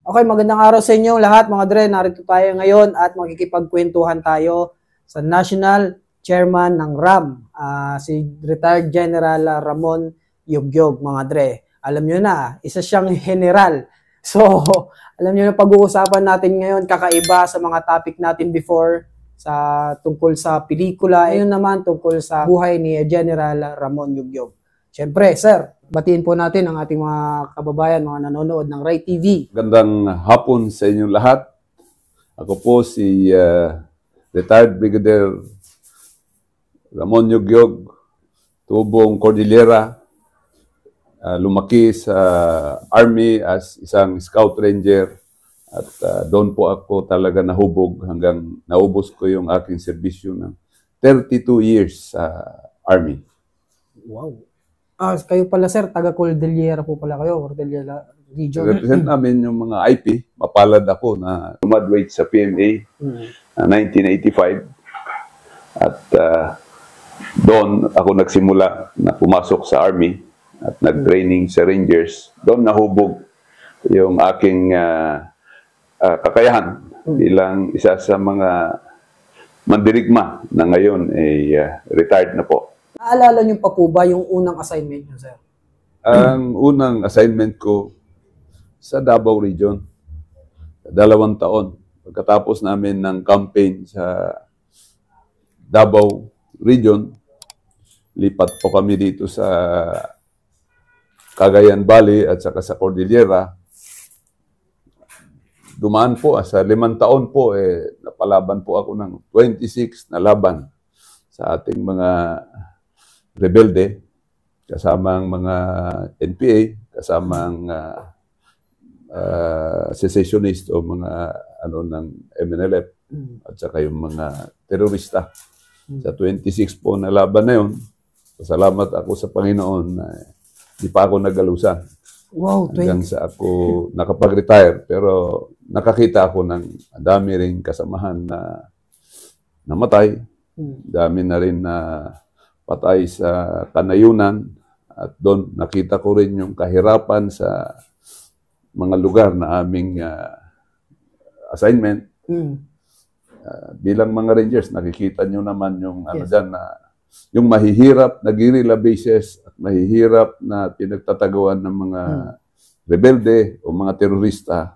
Okay, magandang araw sa inyo lahat mga dre. Narito tayo ngayon at makikipagkwentuhan tayo sa National Chairman ng RAM, si Retired General Ramon Yugyog mga dre. Alam nyo na, isa siyang general. So, alam nyo na pag-uusapan natin ngayon, kakaiba sa mga topic natin before tungkol sa pelikula. Ngayon naman tungkol sa buhay ni General Ramon Yugyog. Siyempre, sir, batiin po natin ang ating mga kababayan, mga nanonood ng Rai TV. Gandang hapon sa inyong lahat. Ako po si Retired Brigadier Ramon Yugyog, tubong Cordillera. Lumaki sa Army as isang Scout Ranger at doon po ako talaga nahubog hanggang naubos ko yung aking serbisyo ng 32 years sa Army. Wow. Kayo pala sir, taga Cordillera po pala kayo, Cordillera Region. Represent namin yung mga IP. Mapalad ako na graduate sa PMA 1985. At doon ako nagsimula na pumasok sa Army at nag-training sa Rangers. Doon nahubog yung aking kakayahan bilang isa sa mga mandirigma na ngayon ay retired na po. Naalala niyo pa po ba yung unang assignment niyo, sir? Ang unang assignment ko sa Davao Region, 2 taon. Pagkatapos namin ng campaign sa Davao Region, lipat po kami dito sa Cagayan Valley at saka sa Cordillera. Dumaan po, sa 5 taon po, napalaban po ako ng 26 na laban sa ating mga rebelde, kasamang mga NPA, kasamang secessionist o mga ng MNLF at saka yung mga terorista. Sa 26 po na laban na yun, salamat ako sa Panginoon na di pa ako nagalusan. Wow, hanggang sa ako nakapag-retire. Pero nakakita ako ng dami rin kasamahan na namatay. Dami na rin na patay sa kanayunan at doon nakita ko rin yung kahirapan sa mga lugar na aming assignment. Bilang mga Rangers, nakikita nyo naman yung dyan na yung mahihirap na guerrilla bases at mahihirap na pinagtatagawan ng mga rebelde o mga terorista.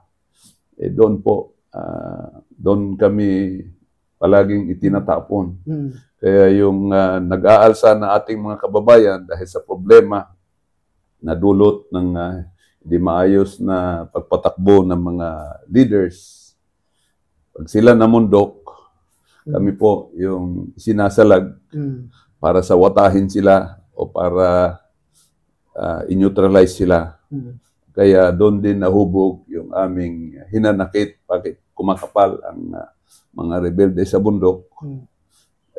Doon po, doon kami palaging itinatapon. Kaya yung nag-aalsa na ating mga kababayan dahil sa problema na dulot ng hindi maayos na pagpatakbo ng mga leaders, pag sila namundok, kami po yung sinasalag para sawatahin sila o para i-neutralize sila. Kaya doon din nahubog yung aming hinanakit, bakit kumakapal ang mga rebelde sa bundok.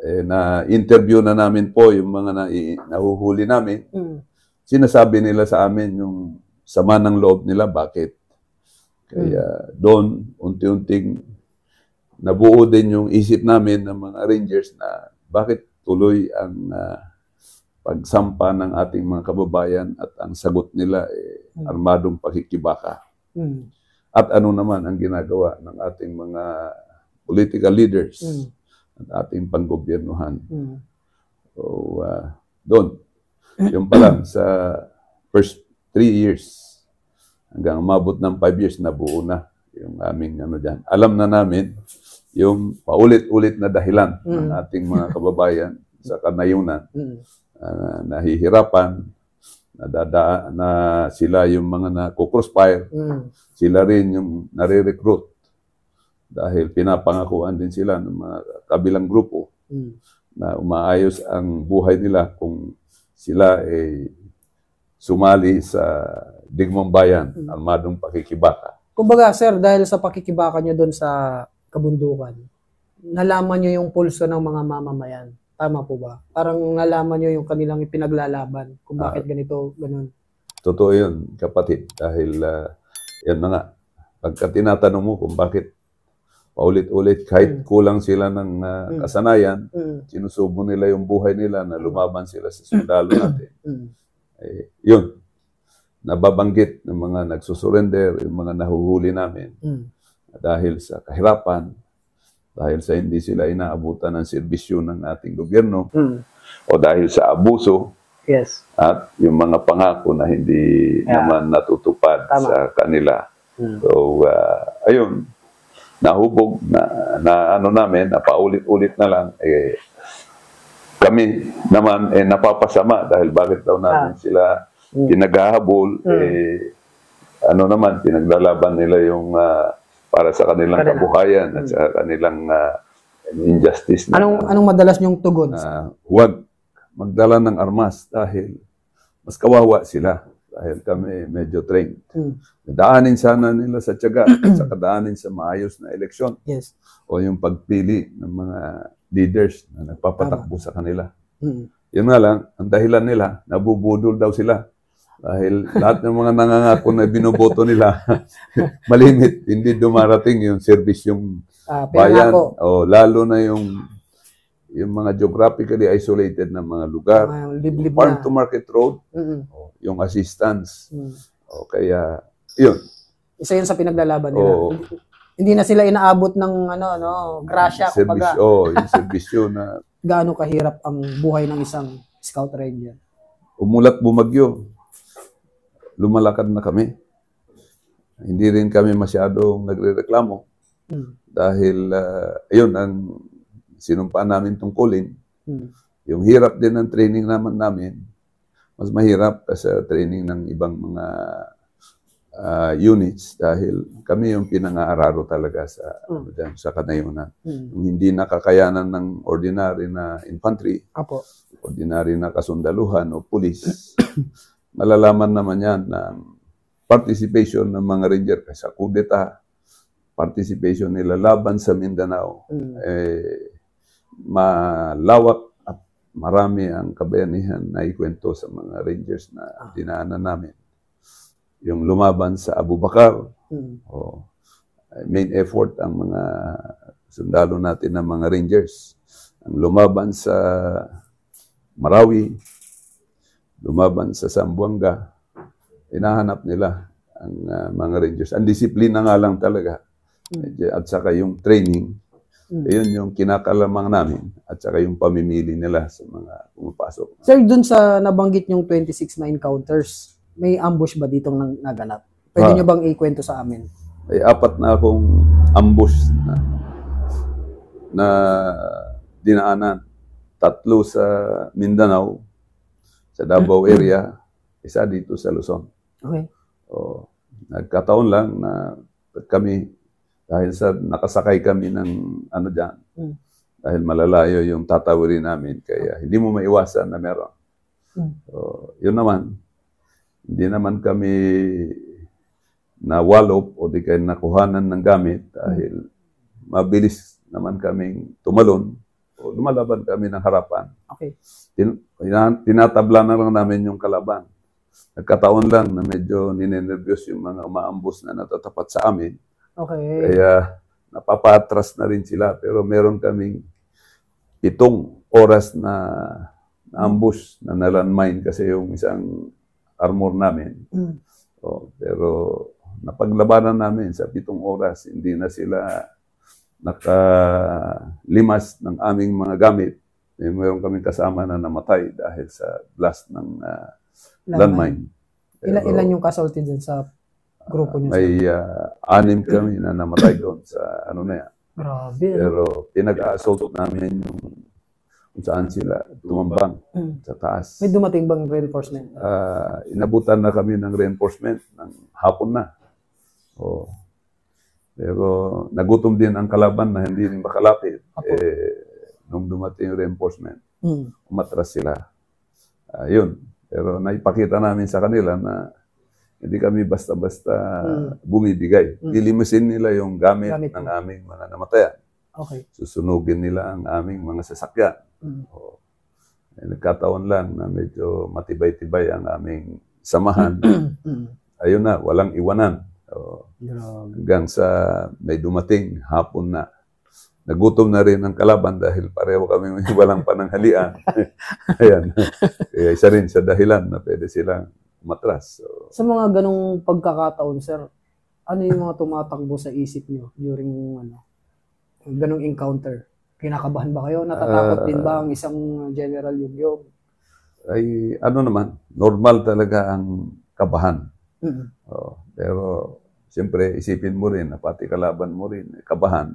Na-interview na namin po yung mga nahuhuli namin. Sinasabi nila sa amin yung sama ng loob nila, bakit. Kaya doon, unti-unting nabuo din yung isip namin ng mga Rangers na bakit tuloy ang pagsampa ng ating mga kababayan at ang sagot nila armadong pakikibaka. At ano naman ang ginagawa ng ating mga political leaders at ating panggobyernuhan. So, doon. Yung pa lang sa first 3 years hanggang umabot ng 5 years nabuo na yung aming dyan. Alam na namin yung paulit-ulit na dahilan ng ating mga kababayan sa kanayunan. Nahihirapan, na sila yung mga na-crossfire, sila rin yung nare-recruit dahil pinapangakuan din sila ng mga kabilang grupo na umaayos ang buhay nila kung sila ay sumali sa digmang bayan, armadong pakikibaka. Kumbaga sir, dahil sa pakikibaka nyo doon sa kabundukan, nalaman nyo yung pulso ng mga mamamayan. Tama po ba? Parang nalaman nyo yung kanilang ipinaglalaban kung bakit ganito, ganun. Totoo yun, kapatid. Dahil yan na nga, pagka tinatanong mo kung bakit paulit-ulit, kahit kulang sila ng kasanayan, sinusubo nila yung buhay nila na lumaban sila sa sundalo natin. Yun. nababanggit ng mga nagsusurrender, yung mga nahuhuli namin dahil sa kahirapan, dahil sa hindi sila inaabutan ng serbisyo ng ating gobyerno, o dahil sa abuso, Yes. at yung mga pangako na hindi naman natutupad sa kanila. So, ayun, nahubog na ano namin, na paulit-ulit na lang, kami naman napapasama dahil bakit daw namin sila pinaghahabol, ano naman, pinaglalaban nila yung para sa kanilang kabuhayan at sa kanilang injustice. Anong madalas niyong tugon? Huwag magdala ng armas dahil mas kawawa sila dahil kami medyo trained. Daanin sana nila sa tiyaga at saka daanin sa maayos na eleksyon. Yes. O yung pagpili ng mga leaders na nagpapatakbo sa kanila. Yun nga lang, ang dahilan nila, nabubudol daw sila. Dahil lahat ng mga nangangako na binoboto nila, malimit, hindi dumarating yung serbisyong bayan. O lalo na yung mga geographically isolated na mga lugar. Farm to market road, yung assistance. O kaya, yun. Isa yun sa pinaglalaban nila. Hindi na sila inaabot ng grasya, kumbaga. Yung serbisyo na gaano kahirap ang buhay ng isang Scout Ranger. Umulat bumagyo, lumalakad na kami. Hindi rin kami masyadong nagrereklamo. Dahil, ayun, ang sinumpaan namin tungkulin. Yung hirap din ng training namin, mas mahirap sa training ng ibang mga units dahil kami yung pinang-aararo talaga sa kanayunan. Yung hindi nakakayanan ng ordinary na infantry, ordinary na kasundaluhan o pulis, malalaman naman yan ng participation ng mga ranger sa kudeta, participation nila laban sa Mindanao, malawak at marami ang kabayanihan na ikwento sa mga rangers na dinaanan namin. Yung lumaban sa Abu Bakar, main effort ang mga sundalo natin ng mga rangers. Ang lumaban sa Marawi, lumaban sa Zamboanga, hinahanap nila ang mga rangers. Ang disiplina nga lang talaga. At saka yung training, yun yung kinakalamang namin. At saka yung pamimili nila sa mga pumapasok. Sir, dun sa nabanggit yung 26 na encounters, may ambush ba dito naganap? Pwede nyo bang ikwento sa amin? May 4 na akong ambush na dinaanan. 3 sa Mindanao, sa Davao area, isa dito sa Luzon. Okay. Nagkataon lang na kami, dahil sa nakasakay kami ng dyan, dahil malalayo yung tatawirin namin, kaya hindi mo maiwasan na meron. Yun naman, hindi naman kami nawalop o di kayo nakuhanan ng gamit dahil mabilis naman kaming tumalon o lumalaban kami ng harapan. Okay. Tinatabla na lang namin yung kalaban. Nagkataon lang na medyo ninenervyos yung mga umaambos na natatapat sa amin. Okay. Kaya napapatras na rin sila. Pero meron kaming 7 oras na ambush na nalandmine kasi yung isang armor namin. Pero napaglabanan namin sa 7 oras. Hindi na sila nakalimas ng aming mga gamit. Meron kaming kasama na namatay dahil sa blast ng landmine. Ilan yung casualty dun sa grupo nyo? May 6 kami na namatay doon sa na yan. Grabe. Pero pinag-assault namin yung kung saan sila tumambang sa taas. May dumating bang reinforcement? Inabutan na kami ng reinforcement ng hapon na. Pero nagutom din ang kalaban na hindi rin makalapit. Nung dumating yung reinforcement, umatras sila. Yun. Pero naipakita namin sa kanila na hindi kami basta-basta bumibigay. Lilimusin nila yung gamit ng aming mga namatayan. Okay. Susunugin nila ang aming mga sasakyan. Nagkataon lang na medyo matibay-tibay ang aming samahan. Ayun na, walang iwanan. Hanggang sa may dumating hapon na. Nagutom na rin ang kalaban dahil pareho kami walang pananghalian. Ayan. Kaya isa rin sa dahilan na pwede silang umatras. So, Sa mga ganong pagkakataon, sir, ano yung mga tumatakbo sa isip nyo during ganong encounter? Kinakabahan ba kayo? Natatakot din ba ang isang General Yugyog? ay ano naman, normal talaga ang kabahan. Mm. Pero siyempre isipin mo rin na pati kalaban mo rin kabahan.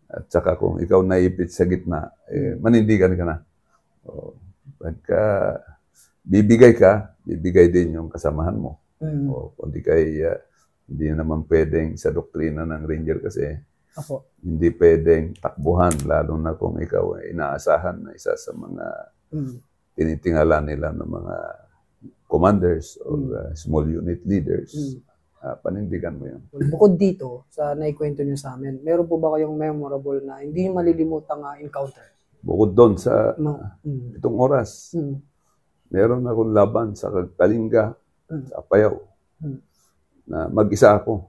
At saka kung ikaw naipit sa gitna, manindigan ka na. Pagka bibigay din yung kasamahan mo. Kung hindi naman pwedeng sa doktrina ng Ranger kasi hindi pwedeng takbuhan, lalo na kung ikaw ay inaasahan na isa sa mga tinitingala nila ng mga commanders or small unit leaders. Panindigan mo yun. Bukod dito, sa naikwento nyo sa amin, meron po ba kayong memorable na hindi malilimutang encounter? Bukod doon sa itong oras, meron akong laban sa Kalinga, sa Apayao, na mag-isa ako.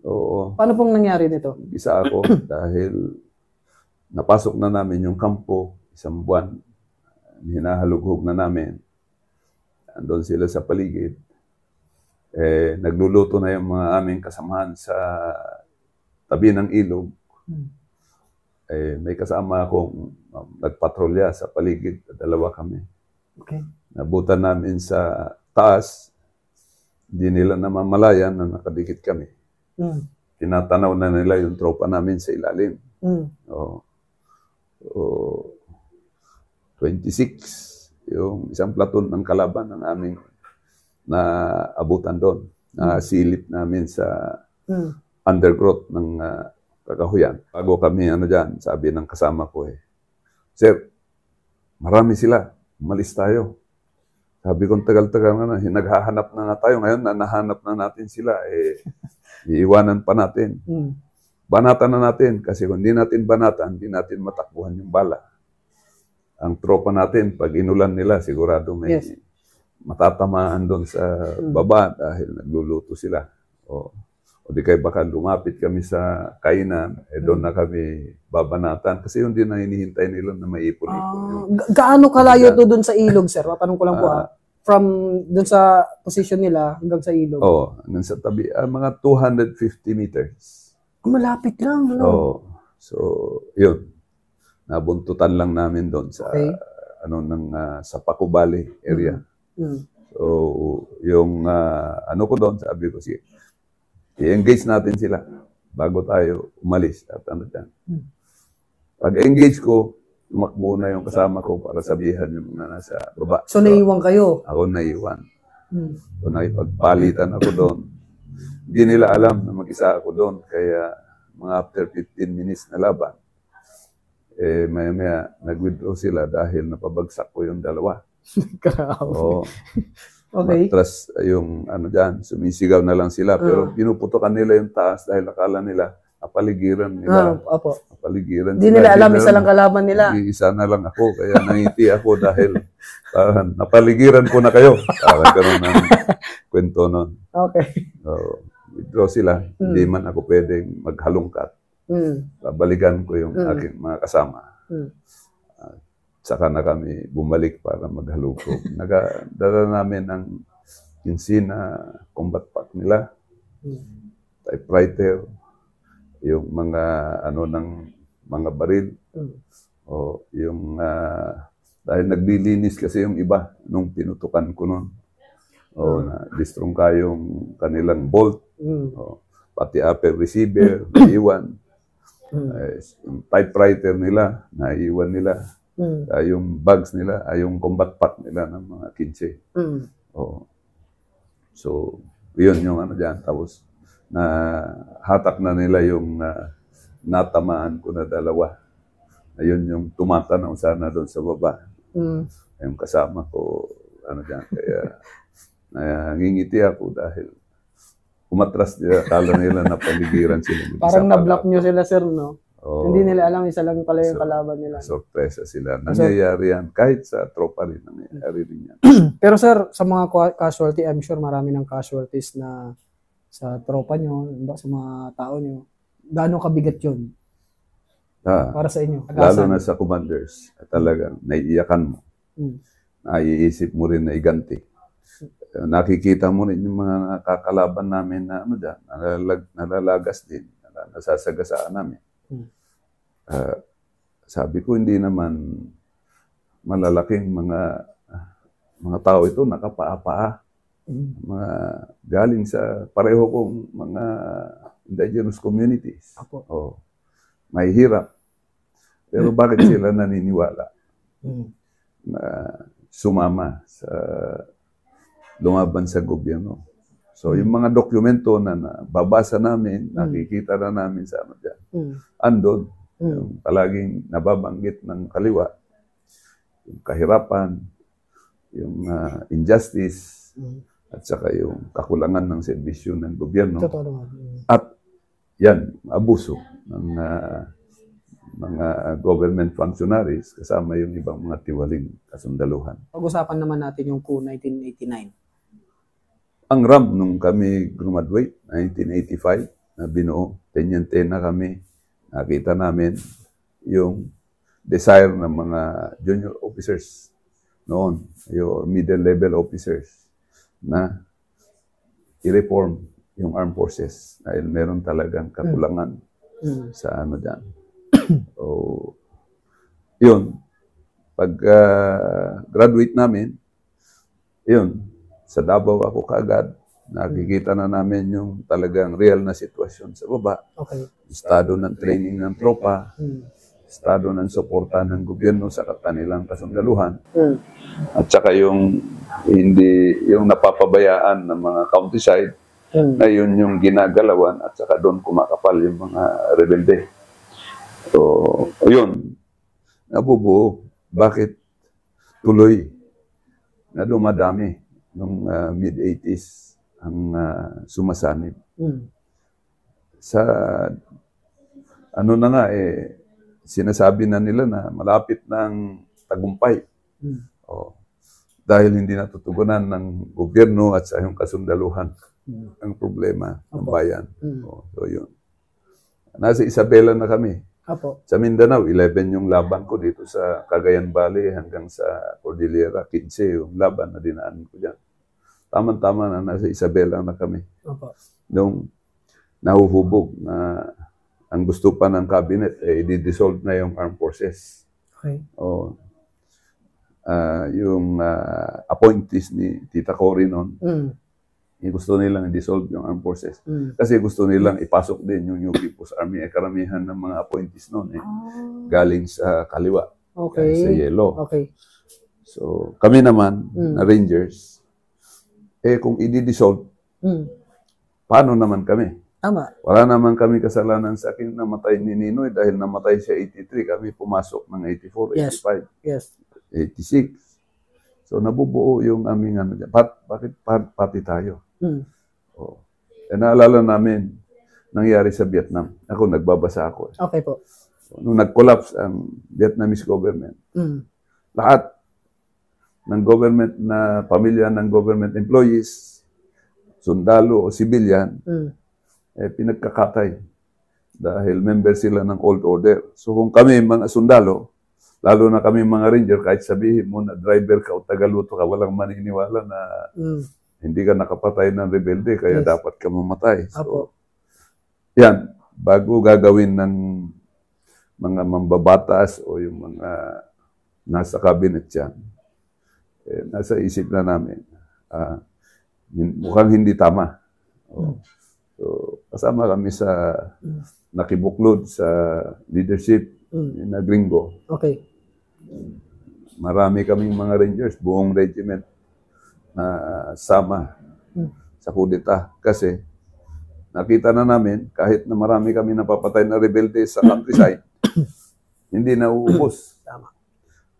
Oo. Paano pong nangyari nito? Mag-isa ako dahil napasok na namin yung kampo, isang buwan, hinahalughog na namin. Andun sila sa paligid. Nagluluto na yung mga aming kasamahan sa tabi ng ilog. May kasama akong nagpatrolya sa paligid. Dalawa kami. Okay. Nabutan namin sa taas. Hindi nila namamalayan na nakadikit kami. Tinatanaw na nila yung tropa namin sa ilalim. 26 yung isang platoon ng kalaban ng aming na abutan doon. Silip namin sa undergrowth ng kakahuyan. Bago kami dyan, sabi ng kasama ko Sir, marami sila. Umalis tayo. Sabi ko, tagal-tagal na, naghahanap na tayo. Ngayon, nahanap na natin sila. Iiwanan pa natin. Banatan na natin. Kasi kung hindi natin banatan, hindi natin matakbuhan yung bala. Ang tropa natin, pag inulan nila, sigurado may matatamaan doon sa baba dahil nagluluto sila. O di kayo baka lumapit kami sa kainan, doon na kami babanatan. Kasi yun din ang hinihintay nila na maipon-ipon. Gaano kalayo to doon sa ilog, sir? Patanong ko lang po from doon sa position nila hanggang sa ilog? Hanggang sa tabi. Mga 250 meters. Malapit lang. So, yun. Nabuntutan lang namin doon sa sa Paco Valley area. So, yung ko doon, sabi ko, sige, i-engage natin sila bago tayo umalis. At pag-engage ko, tumakbo na yung kasama ko para sabihan yung mga nasa baba. So, naiwan kayo? Ako naiwan. So, nakipagpalitan ako doon. Hindi nila alam na mag-isa ako doon. Kaya, mga after 15 minutes na laban, maya-maya nag-withdraw sila dahil napabagsak ko yung dalawa. Grabe. Okay. Matras yung dyan, sumisigaw na lang sila. Pero pinuputokan nila yung taas dahil akala nila napaligiran nila. Napaligiran. Hindi nila alam, isa lang kalaban nila. Isa na lang ako, kaya nangiti ako dahil napaligiran ko na kayo. Parang ganun ang kwento nun. Okay. Withdraw sila. Hindi man ako pwedeng maghalongkat. Babalikan ko yung aking mga kasama. Saka na kami bumalik para maghalukog. Dala namin ang kinsina, combat pack nila, typewriter, yung mga ng mga baril, yung dahil naglilinis kasi yung iba nung pinutukan ko nun. Na-distrong kayong kanilang bolt, pati upper receiver, naiwan. Yung typewriter nila, naiwan nila. Yung bags nila, yung combat pack nila ng mga 15. So, yun yung dyan. Tapos, hatak na nila yung natamaan ko na dalawa. Ayun yung tumatanaw sana doon sa baba. Yung kasama ko, dyan. Kaya, ngingiti ako dahil umatras nila, kala nila na paligiran sila. Parang na-block nyo sila, sir, no? Hindi nila alam, isa lang pala yung kalaban nila. Sorpresa sila. Nangyayari yan. Kahit sa tropa rin, nangyayari rin yan. Pero sir, sa mga casualty, I'm sure marami ng casualties na sa tropa nyo, sa mga tao nyo. Gaano kabigat yun? Para sa inyo? Lalo na sa commanders. Talagang naiiyakan mo. Naiisip mo rin na iganti. nakikita mo rin yung mga nakakalaban namin na ano dyan, nalalagas din, nasasagasaan namin. Sabi ko, hindi naman malalaking mga tao ito, nakapaa-paa. Mga galing sa pareho kong mga indigenous communities. Oh, may hirap. Pero bakit sila naniniwala na sumama sa lumaban sa gobyerno? So, yung mga dokumento na babasa namin, nakikita na namin sa ano dyan, andon, yung palaging nababanggit ng kaliwa, yung kahirapan, yung injustice, at saka yung kakulangan ng serbisyo ng gobyerno. At yan, abuso ng mga government functionaries kasama yung ibang mga tiwaling kasundaluhan. Pag-usapan naman natin yung coup 1989. Ang RAM nung kami graduate, 1985, na binuo, tenyente na kami, nakita namin yung desire ng mga junior officers noon, yung middle level officers, na i-reform yung armed forces dahil meron talagang kakulangan sa ano dyan. So, yun, pag graduate namin, yun, sa Davao ako kaagad, nakikita na namin yung talagang real na sitwasyon sa baba. Estado ng training ng tropa, estado ng suporta ng gobyerno sa kanilang kasundaluhan, at saka yung napapabayaan ng mga countryside, na yun yung ginagalawan, at saka doon kumakapal yung mga rebelde. So, yun, nabubuo. Bakit tuloy na dumadami nung mid-80s ang sumasanib? Sa ano na nga sinasabi na nila na malapit ng tagumpay. Dahil hindi natutugunan ng gobyerno at sa yung kasundaluhan ang problema ng bayan. So yun. Nasa Isabela na kami. Sa Mindanao, 11 yung laban ko dito sa Cagayan Valley hanggang sa Cordillera, 15 yung laban na dinaanan ko dyan. Tama-tama na nasa Isabela na kami. Nung nahuhubog na ang gusto pa ng cabinet, i-dissolve na yung armed forces. Yung appointees ni Tita Cory noon, gusto nilang i-dissolve yung armed forces. Kasi gusto nilang ipasok din yung New People's Army. Karamihan ng mga appointees noon galing sa kaliwa, galing sa yellow. So, kami naman, na Rangers, kung i-dissolve, paano naman kami? Wala naman kami kasalanan sa akin namatay ni Ninoy dahil namatay siya 83, kami pumasok ng 84, 85, 86. So, nabubuo yung aming ano dyan. Bakit pati tayo? Naalala namin, nangyari sa Vietnam. Ako, nagbabasa ako. So, nung nag-collapse ang Vietnamese government, lahat ng government na pamilya ng government employees, sundalo o civilian, pinagkakatay dahil member sila ng old order. So kung kami mga sundalo, lalo na kami mga ranger, kahit sabihin mo na driver ka o tagaluto ka, walang maniniwala na hindi ka nakapatay ng rebelde, kaya dapat ka mamatay. So, yan, bago gagawin ng mga mambabatas o yung mga nasa cabinet yan, nasa isip na namin, mukhang hindi tama. So, kasama kami sa nakibuklod sa leadership na gringo. Marami kaming mga rangers, buong regiment na sama sa kudeta. Kasi nakita na namin, kahit na marami kami napapatay na rebelde sa countryside, hindi nauubos.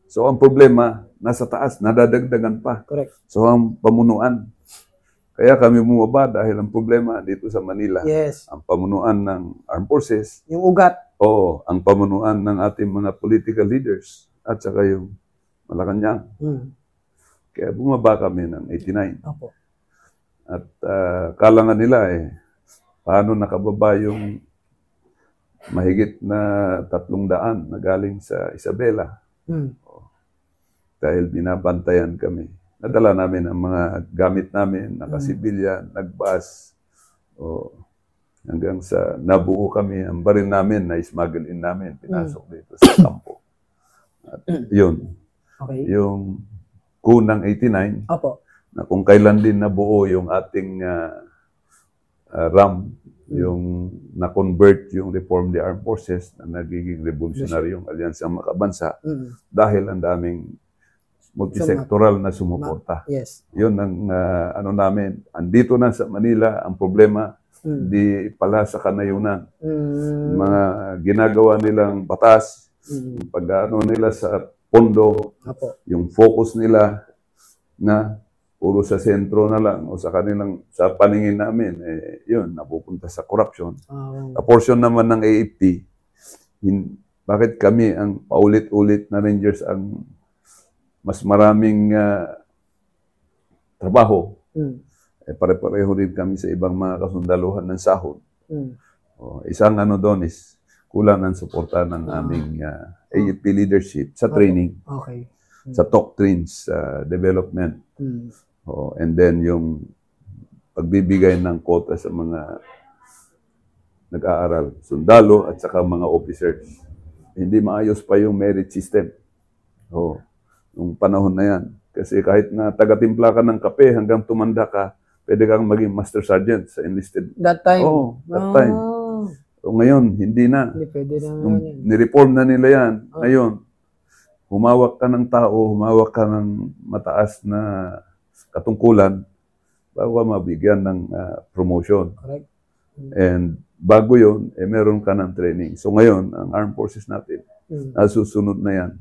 So, ang problema, nasa taas, nadadagdagan pa. So, ang pamunuan. Kaya kami bumaba dahil ang problema dito sa Manila. Ang pamunuan ng armed forces. Yung ugat. Oo, ang pamunuan ng ating mga political leaders at saka yung Malacanang. Kaya bumaba kami ng 89. At kalangan nila paano nakababa yung mahigit na 300 na galing sa Isabela. Dahil binabantayan kami nadala namin ang mga gamit namin, nakasibilyan, nagbus, o hanggang sa nabuo kami, ang baril namin na smuggle in namin, pinasok dito sa kampo. At yun, Okay. yung kunang 89, Opo. na kung kailan din nabuo yung ating RAM, yung na-convert yung Reform the Armed Forces na nagiging revolutionary yung Alyansang Makabansa dahil ang daming multisektoral na sumuporta. Yes. Yun ang ano namin. Andito na sa Manila, ang problema, di pala sa kanayunan. Mga ginagawa nilang batas, pag-ano nila sa pondo, yung focus nila na puro sa sentro na lang o sa kanilang, sa paningin namin, yun, napupunta sa corruption. A portion naman ng AFP, bakit kami ang paulit-ulit na Rangers ang mas maraming trabaho? Pare-pareho rin kami sa ibang mga kasundaluhan ng sahod. Isang ano doon is kulang ng suporta ng aming AFP leadership sa training, sa doctrines, development. And then yung pagbibigay ng quota sa mga nag-aaral, sundalo at saka mga officers. Hindi maayos pa yung merit system. Nung panahon na yan. Kasi kahit na taga-timpla ka ng kape hanggang tumanda ka, pwede kang maging master sergeant sa enlisted. That time? That time. So ngayon, hindi na. Hindi pwede na. Nireform na nila yan. Ngayon, humawak ka ng tao, humawak ka ng mataas na katungkulan bago mabigyan ng promotion. Correct. And bago yun, meron ka ng training. So ngayon, ang armed forces natin, nasusunod na yan.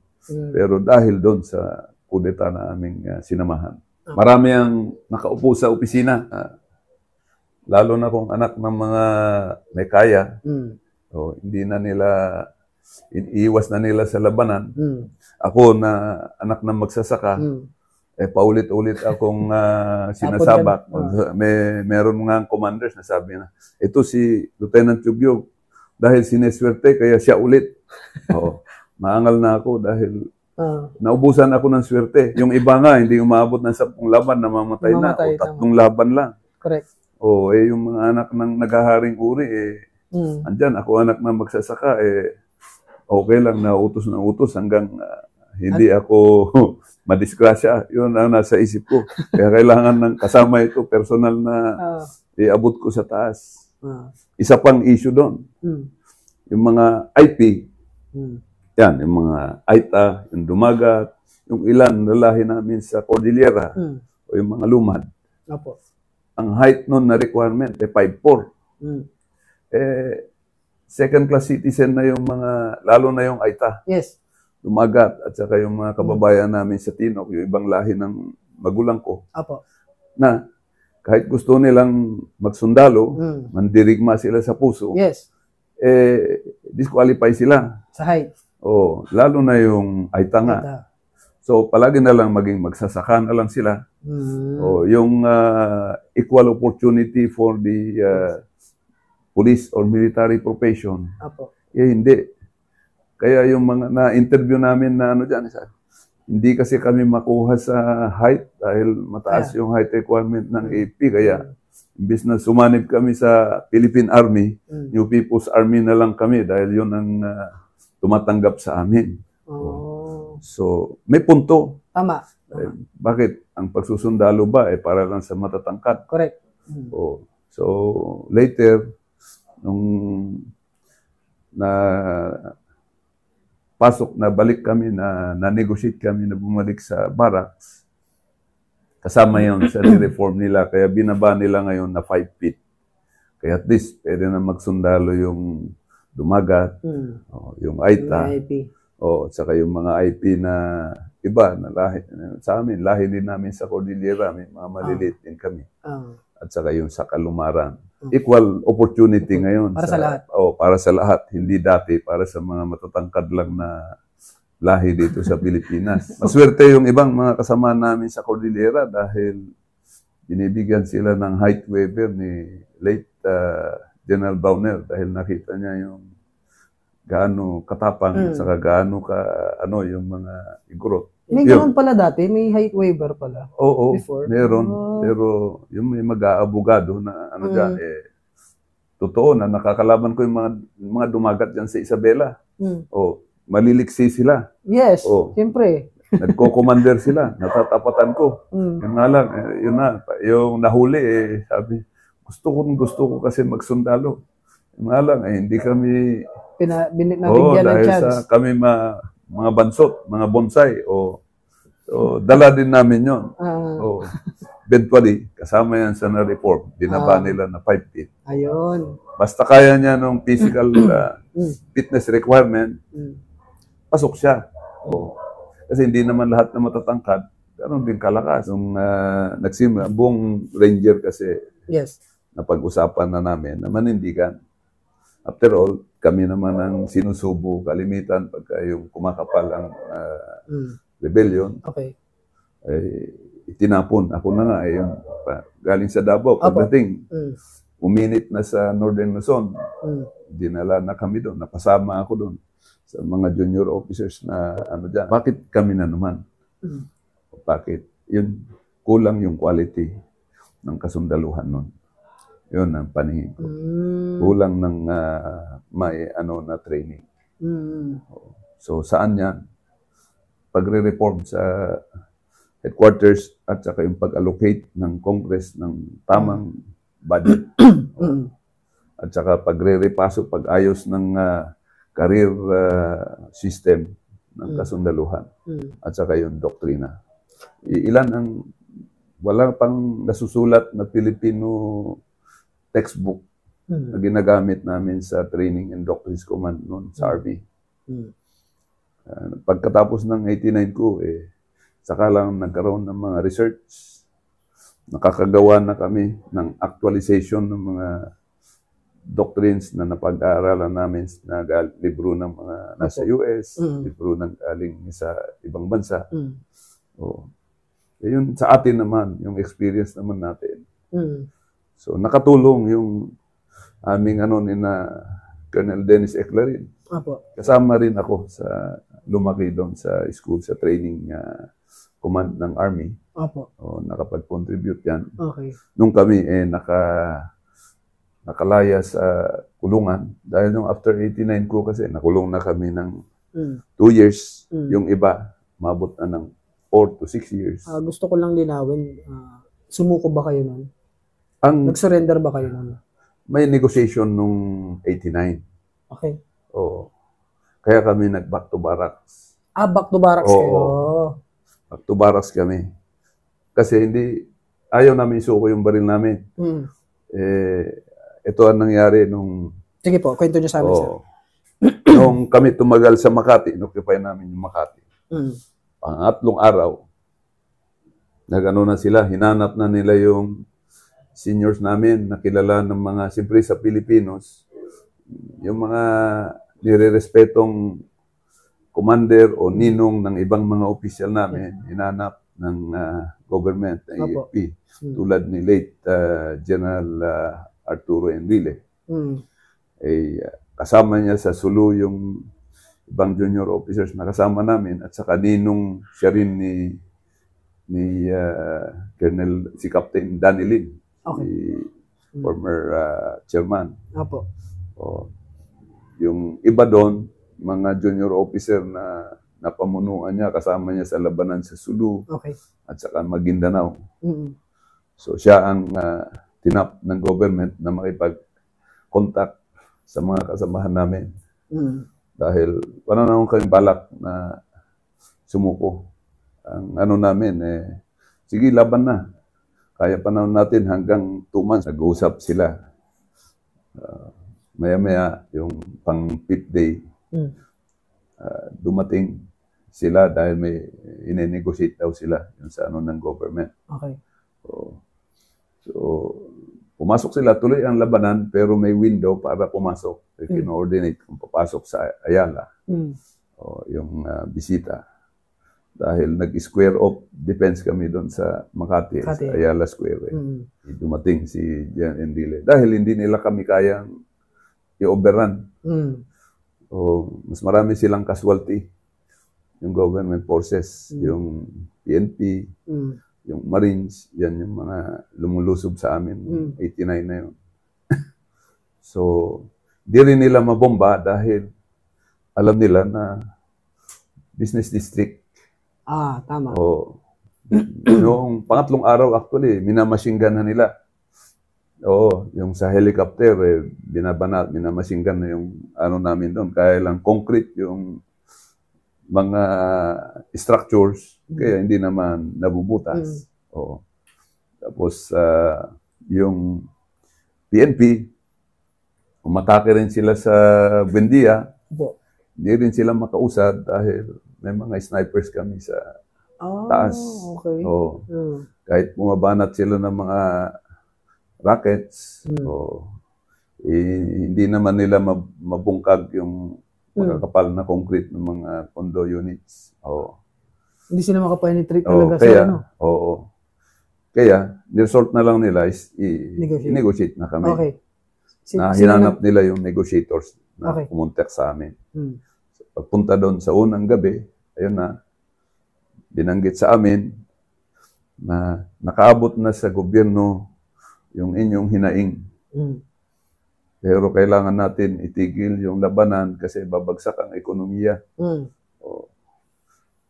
Pero dahil doon sa kudeta na aming sinamahan. Marami ang nakaupo sa opisina. Lalo na kung anak ng mga may kaya. So, hindi na nila, iiwas na nila sa labanan. Ako na anak ng magsasaka, paulit-ulit akong sinasabak. Meron nga commanders na sabi na, ito si Lieutenant Chubyog, dahil sineswerte, kaya siya ulit. Maangal na ako dahil naubusan ako ng swerte. Yung iba nga, hindi umabot ng 10 laban, namamatay na. O 3 laban lang. Correct. Yung mga anak ng naghaharing uri, andyan, ako anak ng magsasaka, okay lang, nautos na utos hanggang hindi ako madisgrasya. Yun ang nasa isip ko. Kaya kailangan ng kasama ito, personal na iabot ko sa taas. Isa pang issue doon. Yung mga IP, yan, yung mga Aita, yung Dumagat, yung ilan lalahi namin sa Cordillera, o yung mga lumad. Ang height nun na requirement, 5'4". Second class citizen na yung mga, lalo na yung Aita. Yes. Dumagat, at saka yung mga kababayan namin sa Tinok, yung ibang lahi ng magulang ko. Na kahit gusto nilang magsundalo, mandirigma sila sa puso, yes, disqualify sila. Sa height. Lalo na yung Aita nga. So, palagi na lang maging magsasaka na lang sila. Yung equal opportunity for the police or military profession, hindi. Kaya yung mga na-interview namin na ano dyan, hindi kasi kami makuha sa height dahil mataas yung height requirement ng AP. Kaya, imbis na sumanib kami sa Philippine Army, New People's Army na lang kami dahil yun ang tumatanggap sa amin. So, may punto. Tama. Bakit? Ang pagsusundalo ba para lang sa matatangkad? Correct. So, later, nung pasok na balik kami, na-negotiate kami na bumalik sa barracks, kasama yun sa reform nila, kaya binaba nila ngayon na 5 feet. Kaya at least, pwede na magsundalo yung Dumagat, yung Aita, saka yung mga IP na iba, na lahi, sa amin, lahi din namin sa Cordillera, may mga maliliit din kami. At saka yung sa Kalumaran. Equal opportunity ngayon. Para sa lahat. Para sa lahat. Hindi dati para sa mga matatangkad lang na lahi dito sa Pilipinas. Maswerte yung ibang mga kasama namin sa Cordillera dahil binibigyan sila ng height waiver ni late General Browner dahil nakita niya yung gaano katapang saka gaano ka yung mga igurot. May ganun pala dati, may height waiver pala. Oo, Before. meron. Pero yung may mag-aabogado na ano dyan, totoo na nakakalaban ko yung mga dumagat dyan sa Isabela. Maliliksi sila. Yes, siyempre. Nagko-commander sila, natatapatan ko. Yun nga lang, yun na, yung nahuli, sabi, gusto ko kasi magsundalo. Yun nga lang, hindi kami... Nabigyan ng chance. Dahil sa kami mga bansot, mga bonsai, dala din namin yun. Eventually, kasama yan sa na-reform, binaba nila na 5 feet. Ayun. Basta kaya niya ng physical fitness requirement, pasok siya. Kasi hindi naman lahat na matatangkad, ganun din kalakas. Nung nagsimula, buong ranger kasi napag-usapan na namin na manindigan. After all, kami naman ang sinusubo kalimitan pagka yung kumakapal ang rebellion. Itinapon. Ako na nga, yung galing sa Davao. Pagdating, uminit na sa Northern Luzon. Dinala na kami doon. Napasama ako doon sa mga junior officers na ano dyan. Bakit kami na naman? Bakit? Yun, kulang yung quality ng kasundaluhan nun. Yun ang paningin ko. Kulang ng may na training. So saan yan? Pagre-reform sa headquarters at saka yung pag-allocate ng Congress ng tamang budget. At saka pagre-repaso, pag-ayos ng career system ng kasundaluhan. At saka yung doktrina. Ilan ang wala pang nasusulat na Filipino textbook na ginagamit namin sa Training and Doctrines Command noon sa Army. Pagkatapos ng 89 ko, saka lang nagkaroon ng mga research. Nakakagawa na kami ng actualization ng mga doctrines na napag-aaralan namin na libro ng mga nasa US, libro ng galing sa ibang bansa. Yun sa atin naman, yung experience naman natin. So nakatulong yung aming ni na Colonel Dennis Eclarin. Kasama rin ako sa lumaki doon sa school, sa training command ng Army. Nakapag-contribute yan. Nung kami nakalaya sa kulungan. Dahil nung after 89 ko kasi, nakulong na kami ng 2 years. Yung iba, mabot na ng 4 to 6 years. Gusto ko lang linawin, sumuko ba kayo nun? Nag-surrender ba kayo nun? May negotiation nung 89. Oo. Kaya kami nag-back to barracks. Back to barracks kayo? Back to barracks kami. Kasi ayaw namin isuko yung baril namin. Ito ang nangyari nung... Sige po, kwento niyo sa amin, sir. Nung kami tumagal sa Makati, inoccupy namin yung Makati. Pangatlong araw, nag-ano na sila, hinanap na nila yung seniors namin, nakilala ng mga, siyempre sa Pilipinos, yung mga nire-respetong commander o ninong ng ibang mga opisyal namin, hinanap ng government, ng AFP, tulad ni late General Arturo Enrile. Kasama niya sa Sulu yung ibang junior officers na kasama namin at saka ninong siya rin ni Colonel, si Captain Danilin, si former chairman. Yung iba doon, mga junior officer na napamunuan niya, kasama niya sa labanan sa Sulu at saka Maguindanao. So siya ang tinap ng government na makipag-contact sa mga kasamahan namin. Dahil wala na akong kaming balak na sumuko. Ang namin, sige, laban na. Kaya panahon natin hanggang 2 months, nag-uusap sila. Maya-maya, yung pang 5th day, dumating sila dahil may ine-negotiate daw sila yung sa ng government. So, pumasok sila, tuloy ang labanan, pero may window para pumasok. Kino-ordinate kung papasok sa Ayala. Yung bisita. Dahil nag-square off defense kami doon sa Makati, sa Ayala Square. Dumating si Jan Enrile. Dahil hindi nila kami kayang i-overrun. Mas marami silang casualty yung government forces, yung PNP, yung Marines, yan yung mga lumulusob sa amin, 89 na yun. So, di rin nila mabomba dahil alam nila na business district. Tama. Noong pangatlong araw actually, minamachine-gun na nila. Yung sa helicopter, minamachine-gun na yung ano namin doon. Kaya lang concrete yung mga structures, kaya hindi naman nabubutas. Tapos, yung PNP, umatake rin sila sa Buendia. Hindi rin sila makausad dahil may mga snipers kami sa taas. Okay. Kahit bumabanat sila ng mga rockets, hindi naman nila mabungkag yung makakapal na concrete ng mga condo units. Hindi sila makapenetrate talaga kaya, sa ano? Kaya, result na lang nila is i-negotiate na kami. Okay. Hinanap nila yung negotiators na pumunta sa amin. So, pagpunta doon sa unang gabi, ayun na, binanggit sa amin na nakaabot na sa gobyerno yung inyong hinaing. Pero kailangan natin itigil yung labanan kasi babagsak ang ekonomiya.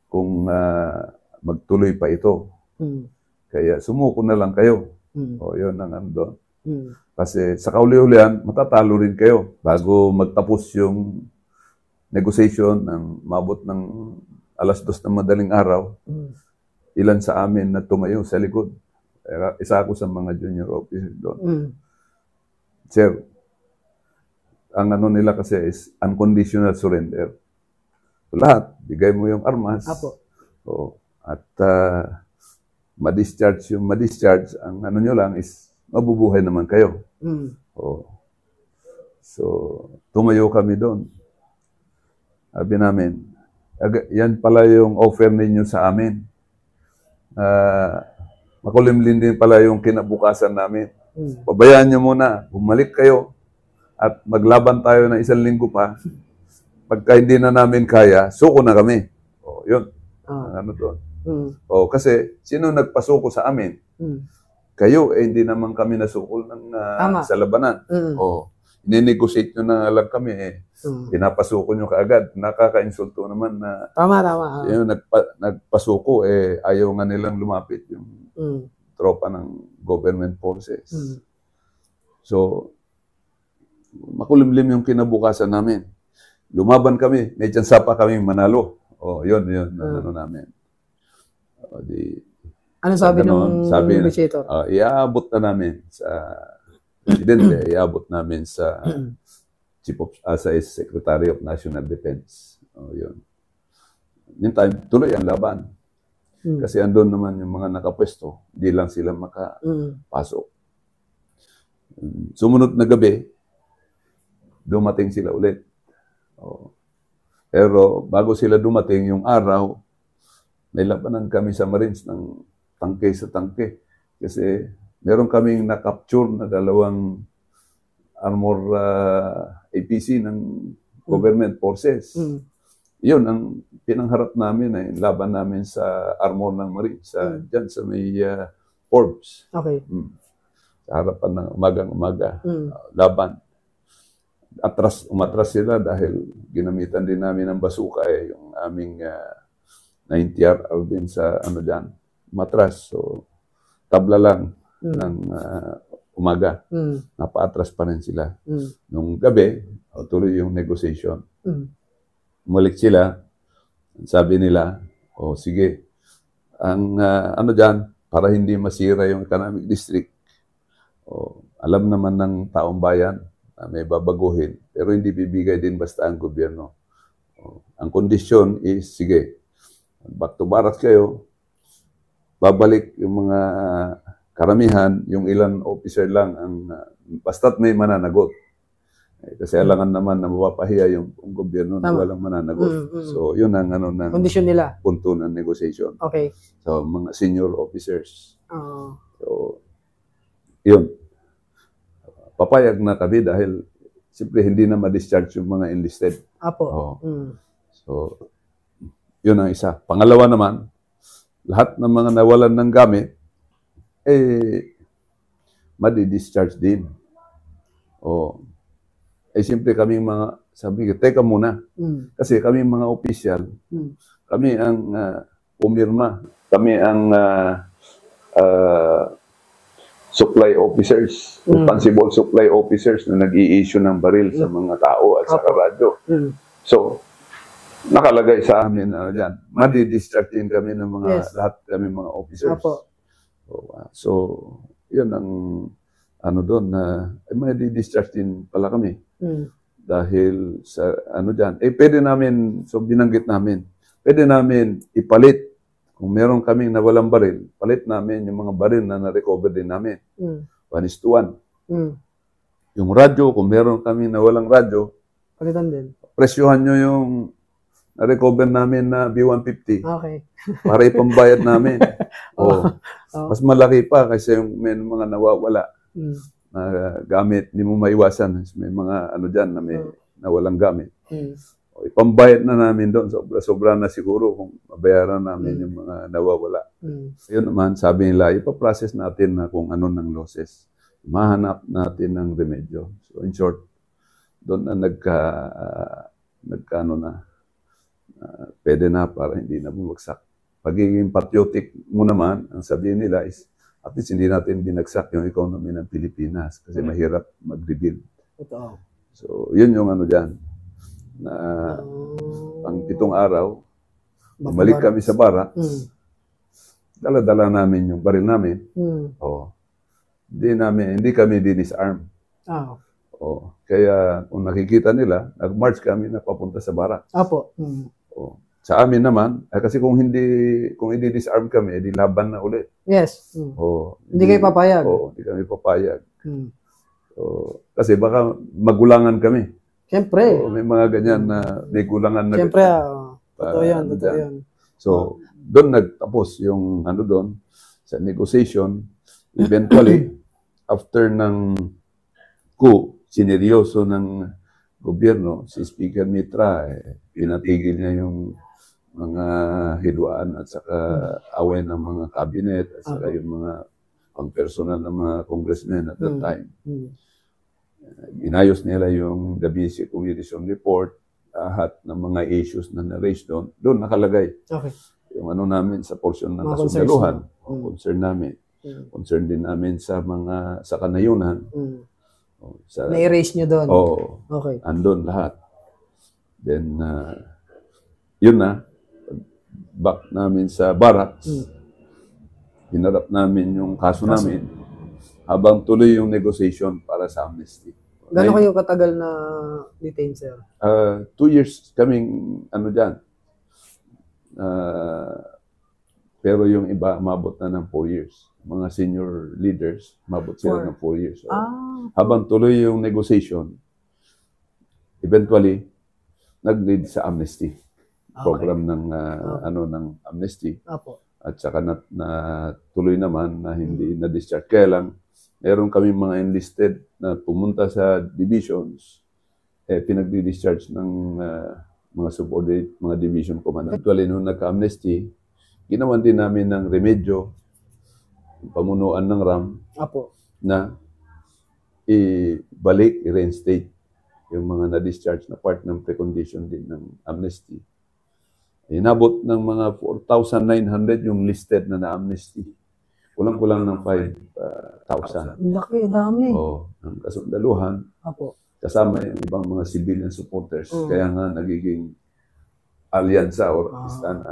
Kung magtuloy pa ito. Kaya sumuko na lang kayo. Yun ang doon. Kasi sa kauli-ulian, matatalo rin kayo bago magtapos yung negotiation ng mabot ng 2:00 ng madaling araw. Ilan sa amin na tumayo sa likod. Isa ako sa mga junior officer doon. Sir, ang ano nila kasi is unconditional surrender. So, lahat, bigay mo yung armas. At ma-discharge yung ma-discharge, ang ano nyo lang is mabubuhay naman kayo. So, tumayo kami doon. Sabi namin, yan pala yung offer ninyo sa amin. Makulimlim din pala yung kinabukasan namin. Pabayaan nyo muna, bumalik kayo at maglaban tayo ng 1 linggo pa. Pagka hindi na namin kaya, suko na kami. Yun. Ano doon. Kasi sino nagpasuko sa amin? Kayo, hindi naman kami nasukol sa labanan. Ninegotiate nyo na lang kami. Pinapasuko nyo kaagad. Nakaka-insulto naman na yung nagpasuko, ayaw nga nilang lumapit yung tropa ng government forces. So, makulimlim yung kinabukasan namin. Lumaban kami, may tsansa pa kami manalo. Yun, ano namin. Ano sabi ng negotiator? Iaabot na namin sa presidente, iaabot namin sa sa Secretary of National Defense. Yun. Meantime, tuloy ang laban. Kasi andun naman yung mga nakapwesto, hindi lang sila makapasok. Sumunod na gabi, dumating sila ulit. Pero bago sila dumating yung araw, may labanan kami sa Marines ng tangke sa tangke. Kasi meron kaming na-capture na 2 armor APC ng government forces. Yun ang pinangharap namin ay laban namin sa armor ng Marines. Diyan sa may Forbes. Sa harapan ng umagang-umaga. Laban. Umatras sila dahil ginamitan din namin ng basuka yung aming 90R din sa ano dyan. Umatras. So, tabla lang ng umaga. Napaatras pa rin sila. Nung gabi, tuloy yung negotiation. Umalik sila. Sabi nila, sige, ang ano dyan, para hindi masira yung economic district, alam naman ng taong bayan, may babaguhin, pero hindi bibigay din basta ang gobyerno. Ang kondisyon is, sige, back to barracks kayo, babalik yung mga karamihan, yung ilan officer lang, basta't may mananagot. Kasi alangan naman na mapapahiya yung gobyerno na walang mananagot. So, yun ang ano ng kondisyon nila. Punto ng negotiation. So, mga senior officers. So, yun. Papayag na kami dahil siyempre hindi na ma-discharge yung mga enlisted. So, Yun ang isa. Pangalawa naman, lahat ng mga nawalan ng gamit, madi-discharge din. O, siyempre kaming mga, sabi ko, teka muna. Kasi kami mga opisyal, kami ang pumirma. Kami ang supply officers, responsible supply officers na nag-i-issue ng baril sa mga tao at sa radyo. So, nakalagay sa amin dyan, madi-discharge din kami ng mga, lahat kami mga officers. So, yun ang ano doon na madi-discharge din pala kami. Dahil sa ano dyan, pwede namin, so binanggit namin, pwede namin ipalit. Kung meron kaming nawalang baril, palit namin yung mga baril na na-recover din namin. 1:1. Yung radyo, kung meron kaming nawalang radyo, palitan din. Presyuhan nyo yung na-recover namin na B150. Okay. Para ipambayad namin. Mas malaki pa kasi yung may mga nawawala na gamit, hindi mo maiwasan. May mga ano dyan na may nawalang gamit. Ipambayad na namin doon. Sobra na siguro kung mabayaran namin yung mga nawawala. Yun naman, sabi nila, ipaprocess natin na kung ano ng losses. Mahanap natin ng remedyo. So in short, doon na nagkano na pwede na para hindi na bumagsak. Pagiging patriotic mo naman, ang sabihin nila is at least hindi natin binagsak yung economy ng Pilipinas kasi mahirap mag-rebuild. So, yun yung ano dyan. Na pang 7 araw, bumalik kami sa barak, dala-dala namin yung baril namin. Hindi kami dinisarm. Kaya kung nakikita nila, nag-march kami na papunta sa barak. Sa amin naman, kasi kung i-disarm kami, edi laban na ulit. Yes. Hindi kayo papayag. Hindi kami papayag. Kasi baka magulangan kami. Siyempre. May mga ganyan na may gulangan na. Siyempre, totoo yan. So, doon nagtapos yung ano doon, sa negotiation. Eventually, after ng coup, sineryoso ng gobyerno, si Speaker Mitra, pinatigil niya yung mga hidwaan at saka away ng mga cabinet at saka yung mga pang-personal ng mga congressmen at that time. Inayos nila yung the basic commission report, lahat ng mga issues na na-raise doon. Doon nakalagay yung ano namin sa portion ng kasundaluhan, concern namin. Concern din namin sa mga sa kanayunan. Na-erase nyo doon? Andun lahat. Then, yun na, back namin sa barracks, hinarap namin yung kaso namin, habang tuloy yung negotiation para sa amnesty. Gano'n kayo katagal na detain, sir? 2 years kaming, ano dyan, pero yung iba, mabot na ng 4 years. Mga senior leaders, mabot sila ng 4 years. So, habang tuloy yung negotiation, eventually, nag-lead sa amnesty. Program ng ng amnesty. At saka na tuloy naman na hindi na-discharge. Kaya lang, meron kami mga enlisted na pumunta sa divisions, pinag-discharge ng mga subordinate, mga division commandant. Actually, nung nagka-amnesty, ginawan din namin ng remedyo, pamunuan ng RAM, na ibalik, i-reinstate yung mga na-discharge na part ng precondition din ng amnesty. Inabot ng mga 4,900 yung listed na na-amnesty. Kulang-kulang ng 5,000. Laki, dami. Ang kasundaluhan. Kasama yung ibang mga civilian supporters. Kaya nga nagiging alyansa or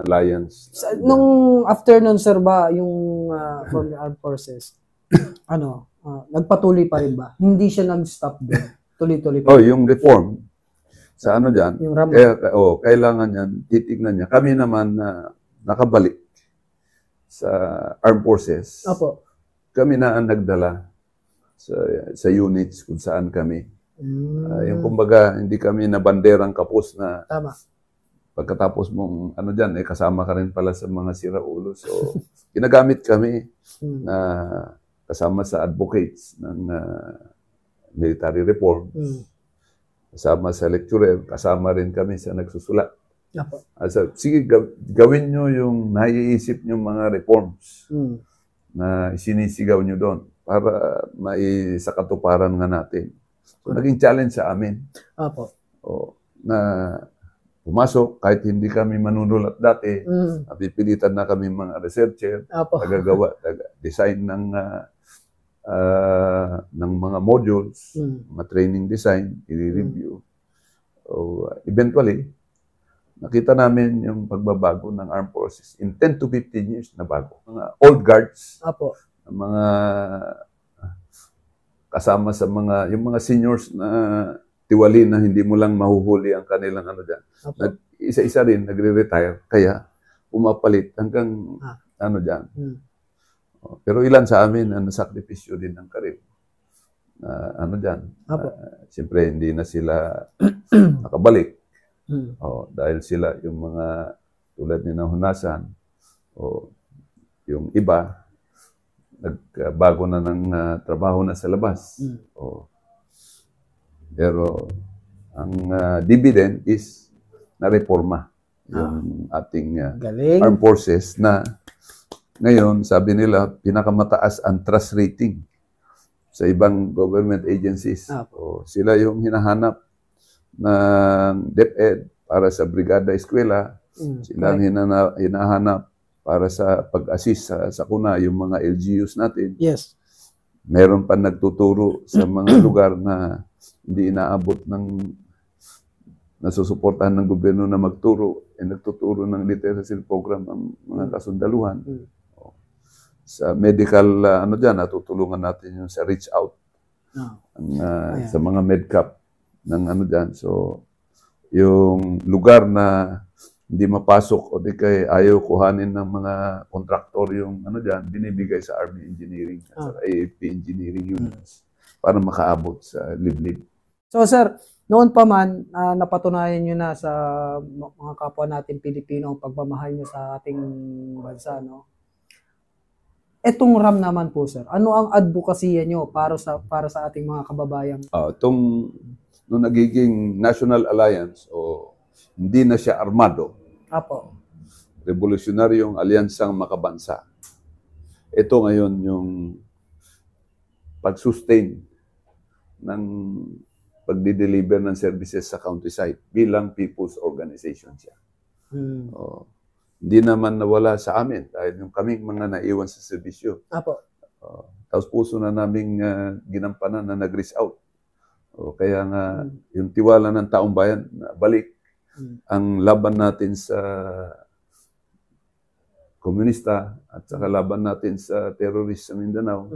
alliance. Nung after nun, sir, ba, yung from the armed forces, nagpatuloy pa rin ba? Hindi siya nag-stop doon. Tuloy-tuloy pa. Yung reform. Sa ano dyan, kailangan yan, titignan niya. Kami naman na nakabalik sa armed forces. Kami na ang nagdala sa units kung saan kami. Yung kumbaga, hindi kami na banderang kapos na pagkatapos mong ano dyan, kasama ka rin pala sa mga siraulo. So, ginagamit kami na kasama sa advocates ng military reform. Kasama sa lecturer, kasama rin kami sa nagsusulat. Apo. Sige, gawin nyo yung naiisip nyo mga reforms na sinisigaw nyo doon para sa katuparan nga natin. So, naging challenge sa amin. Apo. Na pumasok, kahit hindi kami manunulat dati, napipilitan na kami mga researcher, tagagawa, design ng mga modules, mga training design, i-review. So, eventually, nakita namin yung pagbabago ng armed forces in 10 to 15 years na bago. Mga old guards, mga kasama sa yung mga seniors na tiwali na hindi mo lang mahuhuli ang kanilang dyan. Isa-isa rin, nagre-retire, kaya pumapalit hanggang dyan. Pero ilan sa amin ang nasakripisyo din ng karir. Dyan. Siyempre, hindi na sila nakabalik. Dahil sila yung mga tulad ni Nahunasan, yung iba, nagbago na ng trabaho na sa labas. Pero ang dividend is na-reforma yung ating armed forces na ngayon, sabi nila, pinakamataas ang trust rating sa ibang government agencies. Sila yung hinahanap ng DepEd para sa Brigada Eskwela. Sila ang hinahanap para sa pag-assist sa kuna, yung mga LGUs natin. Yes. Meron pa nagtuturo sa mga lugar na hindi inaabot ng nasusuportahan ng gobyerno na magturo. Nagtuturo ng literacy program ang mga kasundaluhan. Sa medical, natutulungan natin yung sa reach out. Sa mga medcap ng dyan. So, yung lugar na hindi mapasok o di kay ayaw kuhanin ng mga kontraktor yung dyan, binibigay sa Army Engineering at sa AFP Engineering units para makaabot sa liblib. So, sir, noon pa man, napatunayan nyo na sa mga kapwa natin Pilipino ang pagmamahal nyo sa ating bansa, no? Etong RAM naman po, sir, ano ang advokasya nyo para sa ating mga kababayan? Nung nagiging National Alliance hindi na siya armado, revolutionaryong alyansang makabansa. Ito ngayon yung pag-sustain ng pagdi-deliver ng services sa countryside bilang people's organization siya. Hindi naman nawala sa amin dahil yung kaming mga naiwan sa serbisyo. Tapos puso na naming ginampanan na nag-reach out. Kaya nga yung tiwala ng taong bayan na balik ang laban natin sa komunista at saka laban natin sa terrorist sa Mindanao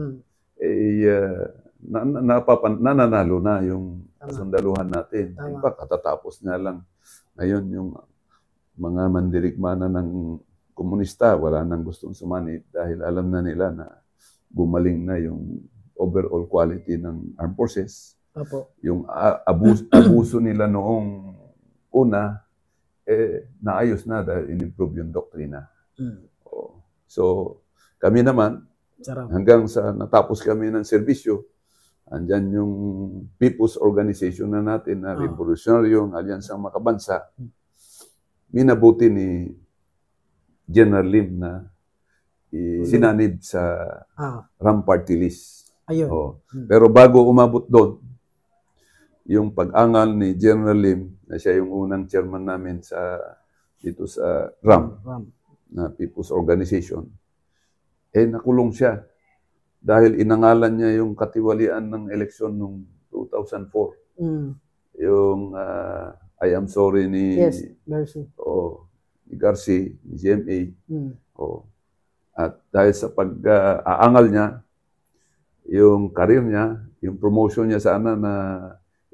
nananalo na yung kasundaluhan natin. In fact, katatapos nga lang ngayon yung mga mandirigmana ng komunista, wala nang gustong sumanib dahil alam na nila na gumaling na yung overall quality ng armed forces. Yung abuso nila noong una, naayos na dahil in-improve yung doktrina. So, kami naman, hanggang sa natapos kami ng serbisyo, andyan yung People's Organization na natin na revolutionaryong alyansang makabansa. Minabuti ni General Lim na sinanib sa RAM party list. Pero bago umabot doon, yung pag-angal ni General Lim, na siya yung unang chairman namin dito sa RAM, na People's Organization, nakulong siya dahil inangalan niya yung katiwalian ng eleksyon noong 2004. Yung I am sorry ni Garci, ni GMA. At dahil sa pag-aangal niya, yung career niya, yung promotion niya sana na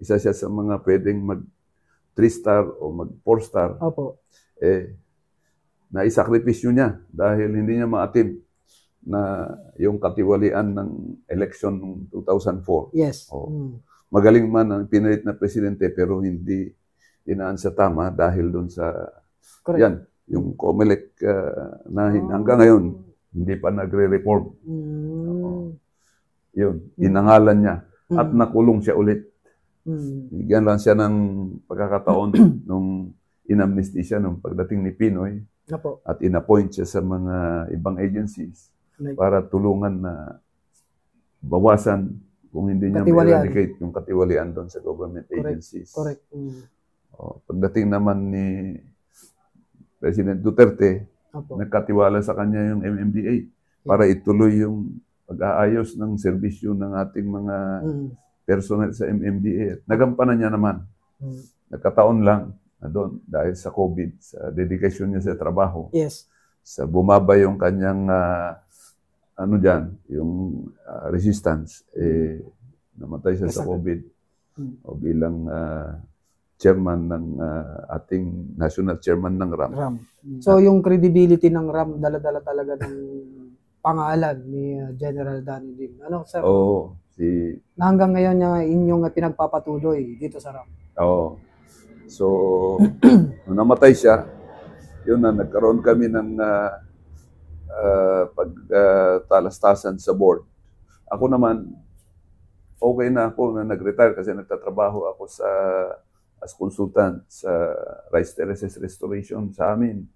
isa siya sa mga pwedeng mag 3-star o mag 4-star, naisakripisyo niya dahil hindi niya maatim na yung katiwalian ng election ng 2004. Magaling man ang pinalit na presidente pero hindi dinaan sa tama dahil doon sa yung COMELEC na hanggang ngayon hindi pa nagre-reform. Yun, inangalan niya at nakulong siya ulit. Bigyan lang siya ng pagkakataon nung inamnesty siya nung pagdating ni Pinoy Opo. at inappoint siya sa mga ibang agencies para tulungan na bawasan kung hindi niya ma-eradicate yung katiwalian doon sa government agencies. Correct. Pagdating naman ni President Duterte, nagkatiwala sa kanya yung MMDA para ituloy yung pag-aayos ng serbisyo ng ating mga personnel sa MMDA. Nagampanan niya naman. Nagkataon lang na doon dahil sa COVID, sa dedication niya sa trabaho. Yes. Sa bumaba yung kanyang yung resistance, namatay siya sa COVID o bilang chairman ng ating national chairman ng RAM. So yung credibility ng RAM, dala-dala talaga ng pangalan ni General Danny Lim. Ano, sir? Na hanggang ngayon inyong pinagpapatuloy dito sa RAM. So, nung namatay siya, yun na, nagkaroon kami ng pagtalastasan sa board. Ako naman, okay na ako na nag-retire kasi nagtatrabaho ako as consultant sa Rice Terraces Restoration sa amin.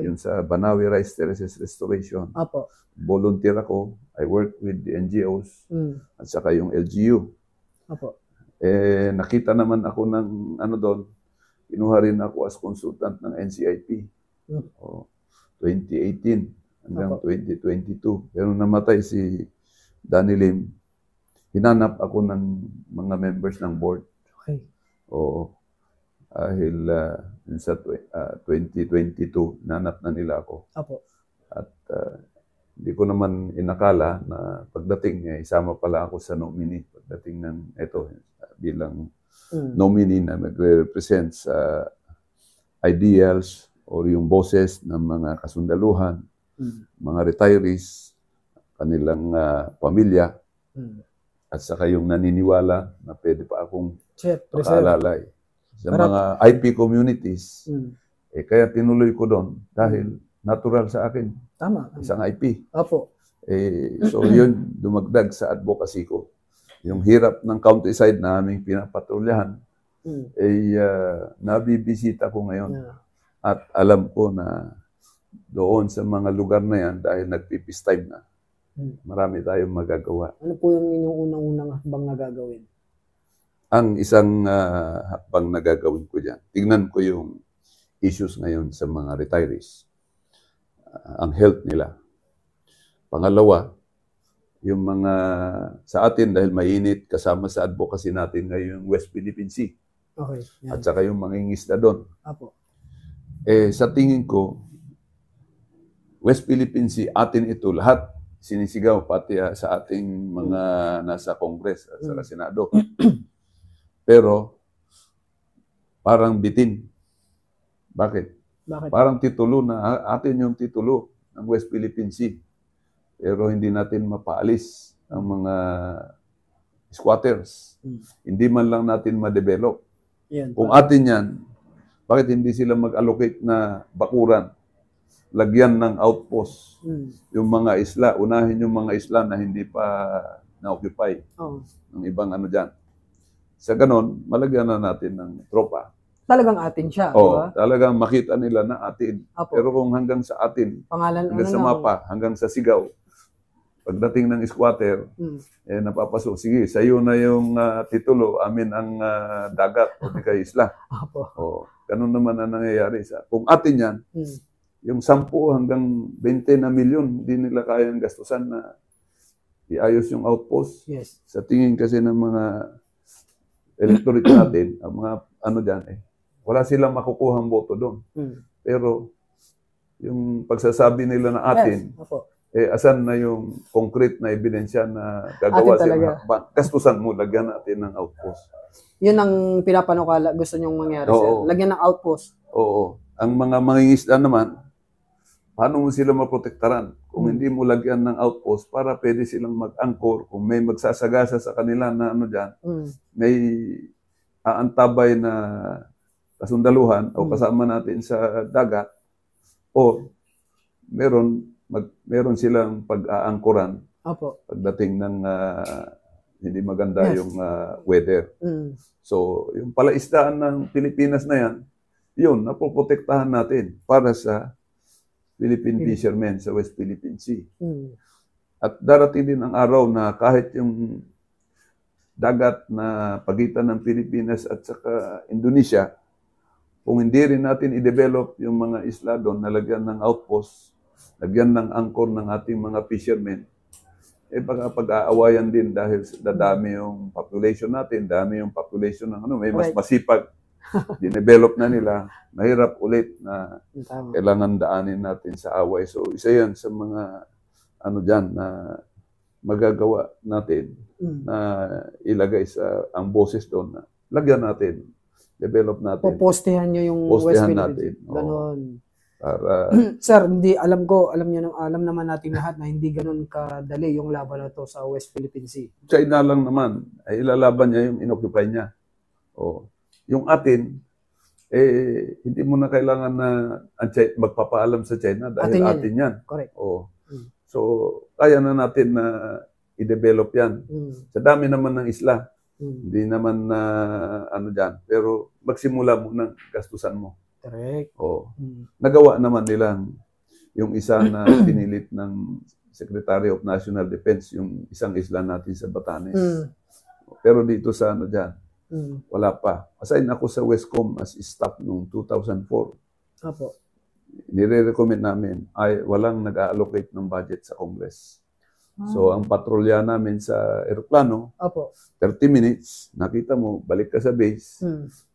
Yun sa Banawi Rice Terraces Restoration. Volunteer ako. I work with the NGOs at saka yung LGU. Nakita naman ako ng doon, kinuha rin ako as consultant ng NCIP. 2018 hanggang 2022. Pero namatay si Danny Lim, hinanap ako ng mga members ng board. Dahil sa 2022, nanap na nila ako. At hindi ko naman inakala na pagdating niya, isama pala ako sa nominee. Pagdating ng bilang nominee na nagre-represent sa ideals o yung boses ng mga kasundaluhan, mga retirees, kanilang pamilya, at saka yung naniniwala na pwede pa akong makaalalay sa mga IP communities. Kaya tinuloy ko doon dahil natural sa akin. Isang IP. So yun, dumagdag sa advocacy ko. Yung hirap ng countryside na aming pinapatrolyahan, nabibisita ko ngayon. At alam ko na doon sa mga lugar na yan, dahil nag-peace time na, marami tayong magagawa. Ano po yung inyong unang-unang hakbang na gagawin? Ang isang hakbang na gagawin ko dyan, tignan ko yung issues ngayon sa mga retirees. Ang health nila. Pangalawa, yung mga sa atin dahil mainit kasama sa advocacy natin ngayon West Philippine Sea. At saka yung mangingisda doon. Sa tingin ko, West Philippine Sea, atin ito lahat sinisigaw pati sa ating mga nasa Congress at sa Senado. Pero parang bitin. Bakit? Parang titulo na atin yung titulo ng West Philippine Sea. Pero hindi natin mapaalis ang mga squatters. Hindi man lang natin ma-develop. Kung atin yan, bakit hindi sila mag-allocate na bakuran? Lagyan ng outpost. Yung mga isla, unahin yung mga isla na hindi pa na-occupy ng ibang dyan. Sa ganon, malagyan na natin ng tropa. Talagang atin siya, diba? Talagang makita nila na atin. Pero kung hanggang sa atin, hanggang sa mapa, hanggang sa sigaw, pagdating ng squatter, napapasok, sige, sa iyo na yung titulo, amin ang dagat o di kay isla. Ganun naman ang nangyayari. Kung atin yan, yung 10 hanggang 20 na milyon, hindi nila kayang gastusan na iayos yung outpost. Sa tingin kasi ng mga electorate natin, ang mga dyan, wala silang makukuhang boto doon. Pero yung pagsasabi nila na atin, asan na yung concrete na ebidensya na gagawa siya? Gastusan mo, lagyan natin ng outpost. Yun ang pinapanukala gusto nyong mangyari, sir. Lagyan ng outpost. Ang mga mangingisda naman, paano mo sila maprotektaran? Kung hindi mo lagyan ng outpost para pwede silang mag-angkor, kung may magsasagasa sa kanila na dyan, may aantabay na kasundaluhan o kasama natin sa dagat, o meron silang pag-aangkoran pagdating ng hindi maganda yung weather. So, yung palaisdaan ng Pilipinas na yan, yun, napoprotektahan natin para sa Philippine fishermen sa West Philippine Sea. At darating din ang araw na kahit yung dagat na pagitan ng Pilipinas at saka Indonesia, kung hindi rin natin i-develop yung mga isla doon, nalagyan ng outpost, lagyan ng angkor ng ating mga fishermen, baka pag-aawayan din dahil dadami yung population natin, dami yung population ng may mas masipag. Dinevelop na nila, mahirap ulit na kailangan daanin natin sa away. So, isa yan sa mga dyan na magagawa natin na ilagay sa ang boses doon na lagyan natin, develop natin. Popostehan nyo yung West Philippines. Natin. Ganon. Para... Sir, alam naman natin lahat na hindi ganon kadali yung laban na to sa West Philippine Sea. China lang naman, ay ilalaban niya yung inoccupy niya. Yung atin, hindi mo na kailangan na magpapaalam sa China dahil atin yan. Correct. So, kaya na natin na i-develop yan. Sa dami naman ng isla, hindi naman na dyan. Pero magsimula mo ng gastusan mo. Correct. Nagawa naman nilang yung isa na pinilit ng Secretary of National Defense, yung isang isla natin sa Batanes. Pero dito sa dyan, wala pa. Assign ako sa Westcom as staff noong 2004. Apo. Nire-recommend namin ay walang nag-allocate ng budget sa Congress. So, ang patrolya namin sa eroplano, 30 minutes, nakita mo, balik ka sa base.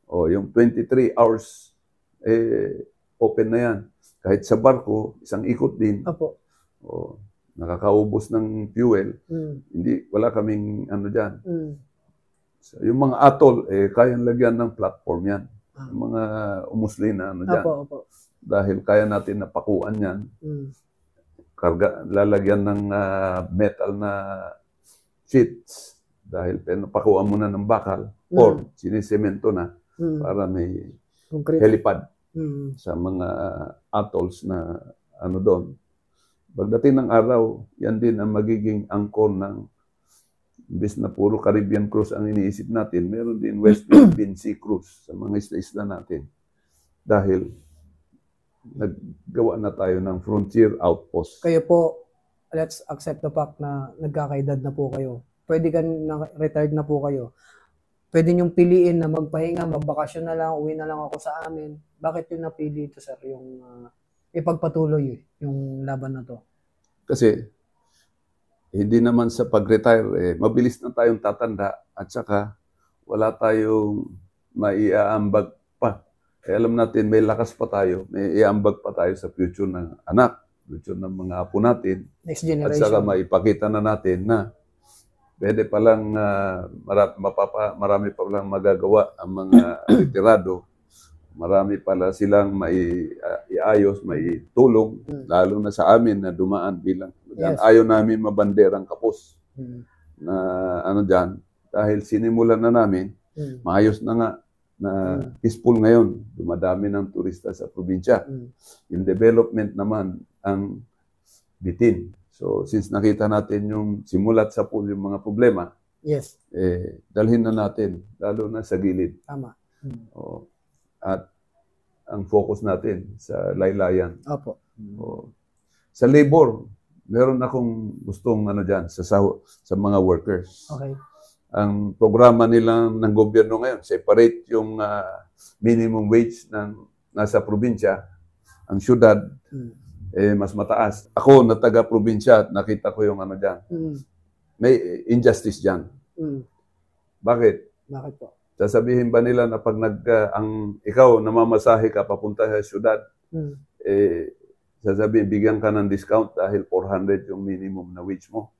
Yung 23 hours, open na yan. Kahit sa barko, isang ikot din. Nakakaubos ng fuel. Wala kaming dyan. So, yung mga atol, kayang lagyan ng platform yan. Yung mga umusli na dyan. Dahil kaya natin napakuan yan. Lalagyan ng metal na sheets. Dahil napakuan mo na ng bakal. Or sinisemento na para may helipad sa mga atolls na doon. Pagdating ng araw, yan din ang magiging angkor ng imbes na puro Caribbean cruise ang iniisip natin, meron din West Philippine Sea cruise sa mga isla-isla natin. Dahil naggawa na tayo ng frontier outpost. Kayo po, let's accept the fact na nagkakaedad na po kayo. Pwede retired na po kayo. Pwede niyong piliin na magpahinga, magbakasyon na lang, uwi na lang ako sa amin. Bakit yung napili ito, sir? Yung ipagpatuloy yung laban na to? Kasi hindi naman sa pag-retire, mabilis na tayong tatanda at saka wala tayong maiaambag pa. Alam natin, may lakas pa tayo, may iambag pa tayo sa future ng anak, future ng mga apo natin. Next generation. At saka maipakita na natin na pwede palang marami pa lang magagawa ang mga retirado. Marami pala silang maiayos, maitulong, lalo na sa amin na dumaan bilang. Ayaw namin mabanderang kapos na dyan. Dahil sinimulan na namin, maayos na nga na peaceful ngayon. Dumadami ng turista sa probinsya. Yung development naman ang bitin. So, since nakita natin yung simulat sa pool yung mga problema, dalhin na natin, lalo na sa gilid. Tama. At ang focus natin sa laylayan. Sa labor, meron akong gustong dyan, sa mga workers. Ang programa nila ng gobyerno ngayon, separate yung minimum wage ng nasa probinsya, ang syudad, mas mataas. Ako na taga-probinsya, nakita ko yung dyan. May injustice dyan. Bakit? Bakit po? Sasabihin ba nila na pag ikaw namamasahe ka papunta sa syudad, sasabihin bigyan ka ng discount dahil 400 yung minimum na wage mo.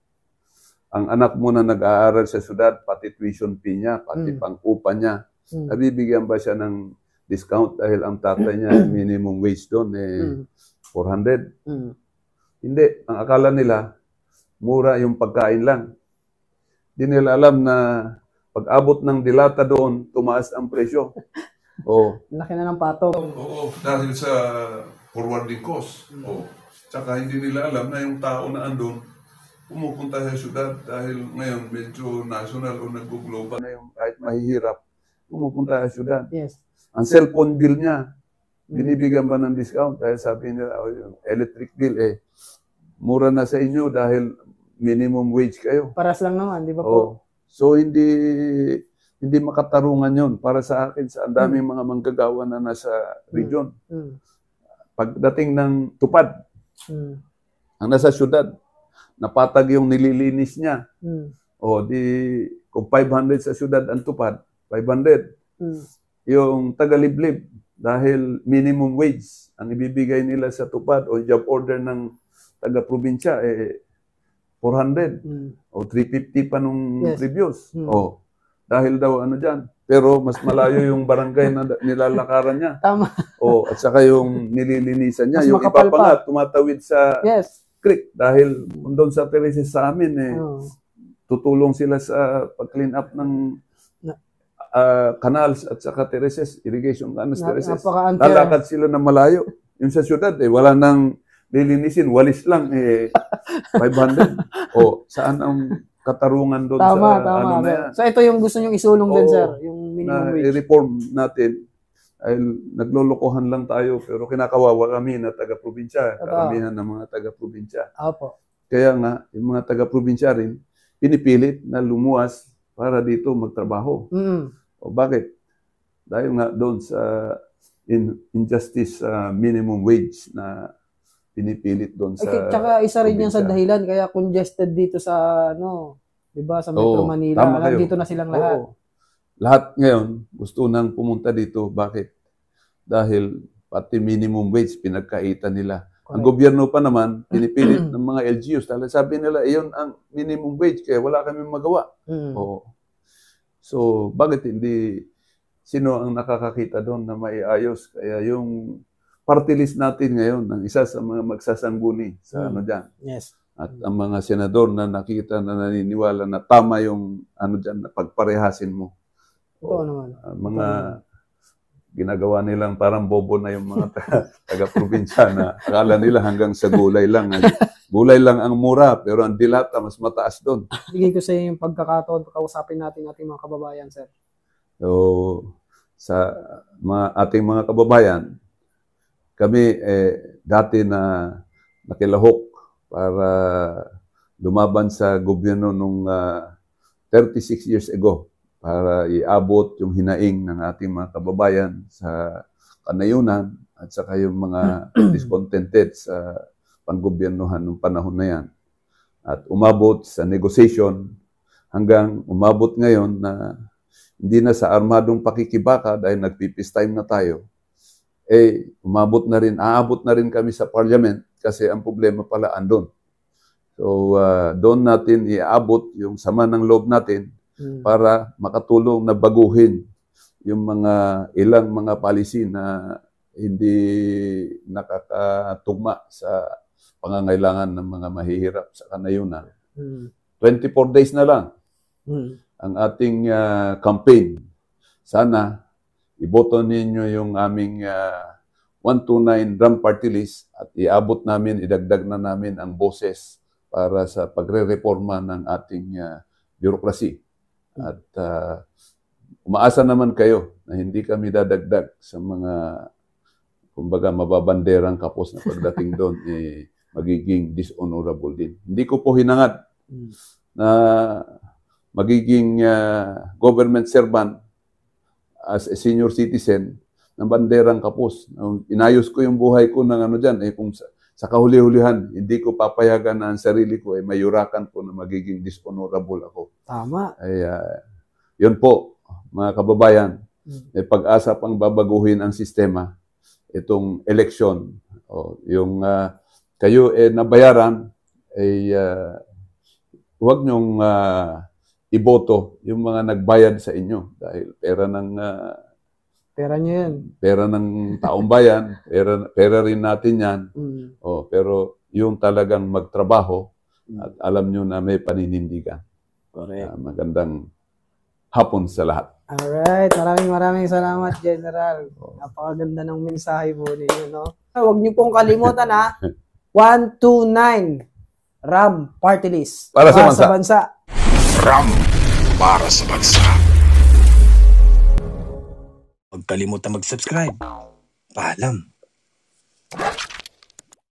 Ang anak mo na nag-aaral sa syudad, pati tuition fee niya, pati pang-upa niya, nabibigyan ba siya ng discount dahil ang tatay niya minimum wage doon 400? Hindi. Ang akala nila, mura yung pagkain lang. Hindi nila alam na pag-abot ng dilata doon, tumaas ang presyo. Laki na ng patong. Oo, dahil sa forwarding cost. Tsaka hindi nila alam na yung tao na andun, pumupunta sa syudad dahil ngayon medyo national o nag-global na yung kahit mahihirap, pumupunta sa syudad. Yes. Ang cellphone bill niya, binibigyan ba ng discount? Dahil sabi nila, oh, yung electric bill, mura na sa inyo dahil minimum wage kayo. Paras lang naman, di ba po? Oh. So, hindi makatarungan yon para sa akin sa ang daming mga manggagawa na nasa region. Pagdating ng tupad, ang nasa syudad, napatag yung nililinis niya. O kung 500 sa syudad ang tupad, 500. Yung tagaliblib, dahil minimum wage ang ibibigay nila sa tupad o job order ng taga-probinsya, 400 o 350 pa nung previous. O, dahil daw ano dyan. Pero mas malayo yung barangay na nilalakaran niya. Tama. O, at saka yung nililinisan niya. Mas yung iba pa nga, tumatawid sa creek. Dahil doon sa Tereses sa amin, tutulong sila sa pag-clean up ng canals at saka Tereses, irrigation canals, Tereses. Lalakad sila na malayo. Yung sa syudad, wala nang lilinisin, walis lang, 500. O, saan ang katarungan doon sa ano na yan? So, ito yung gusto nyong isulong din, sir, yung minimum wage. I-reform natin. Dahil naglolokohan lang tayo, pero kinakawawa kami na taga-probinsya, karamihan ng mga taga-probinsya. Opo. Kaya nga, yung mga taga-probinsya rin, pinipilit na lumuwas para dito magtrabaho. O bakit? Dahil nga doon sa injustice minimum wage na pinipilit doon sa... Tsaka isa rin yan sa dahilan, kaya congested dito sa, di ba, sa Metro Manila. Dito na silang lahat. Lahat ngayon, gusto nang pumunta dito. Bakit? Dahil pati minimum wage, pinagkaitan nila. Correct. Ang gobyerno pa naman, pinipilit ng mga LGUs. Dahil sabi nila, iyon ang minimum wage, kaya wala kami magawa. So, bakit hindi, sino ang nakakakita doon na maiayos? Kaya yung party list natin ngayon, ang isa sa mga magsasangguni sa ano dyan. Yes. At ang mga senador na nakita na naniniwala na tama yung ano dyan, na pagparehasin mo. Oo naman. Mga ginagawa nilang parang bobo na yung mga taga-probinsya na akala nila hanggang sa gulay lang. Gulay lang ang mura, pero ang dilata mas mataas doon. Bigay ko sa iyo yung pagkakataon, kausapin natin ating mga kababayan, sir. So, sa ating mga kababayan, kami dati na nakilahok para lumaban sa gobyerno nung 36 years ago para iabot yung hinaing ng ating mga kababayan sa kanayunan at saka yung mga discontented sa panggobyernohan ng panahon na yan. At umabot sa negotiation hanggang umabot ngayon na hindi na sa armadong pakikibaka dahil nag-peace time na tayo. Aabot na rin kami sa parliament kasi ang problema pala andun. So, doon natin iabot yung sama ng loob natin para makatulong na baguhin yung ilang mga policy na hindi nakakatugma sa pangangailangan ng mga mahihirap sa kanayunan. 24 days na lang ang ating campaign. Sana iboto ninyo yung aming 129 RAM party list at iabot namin, idagdag na namin ang boses para sa pagre-reforma ng ating bureaucracy. At umaasa naman kayo na hindi kami dadagdag sa mga, kumbaga, mababanderang kapos na pagdating doon, magiging dishonorable din. Hindi ko po hinangad na magiging government servant as a senior citizen ng banderang kapos. Inayos ko yung buhay ko ng ano dyan. Kung sa kahuli-hulihan, hindi ko papayagan na ang sarili ko mayurakan ko na magiging dishonorable ako. Tama. Yun po, mga kababayan, may pag-asa pang babaguhin ang sistema. Itong election, yung kayo nabayaran, huwag nyong iboto yung mga nagbayad sa inyo dahil pera nyo yan. Pera ng taong bayan, pera rin natin yan. Pero yung talagang magtrabaho at alam nyo na may paninindigan. Correct. Magandang hapon sa lahat. Alright, maraming salamat, General. Napakaganda ng mensahe po ninyo, no? Huwag niyo pong kalimutan, 129 RAM Party List. Para sa bansa. RAM para sa bansa. Huwag kalimutan mag-subscribe Paalam.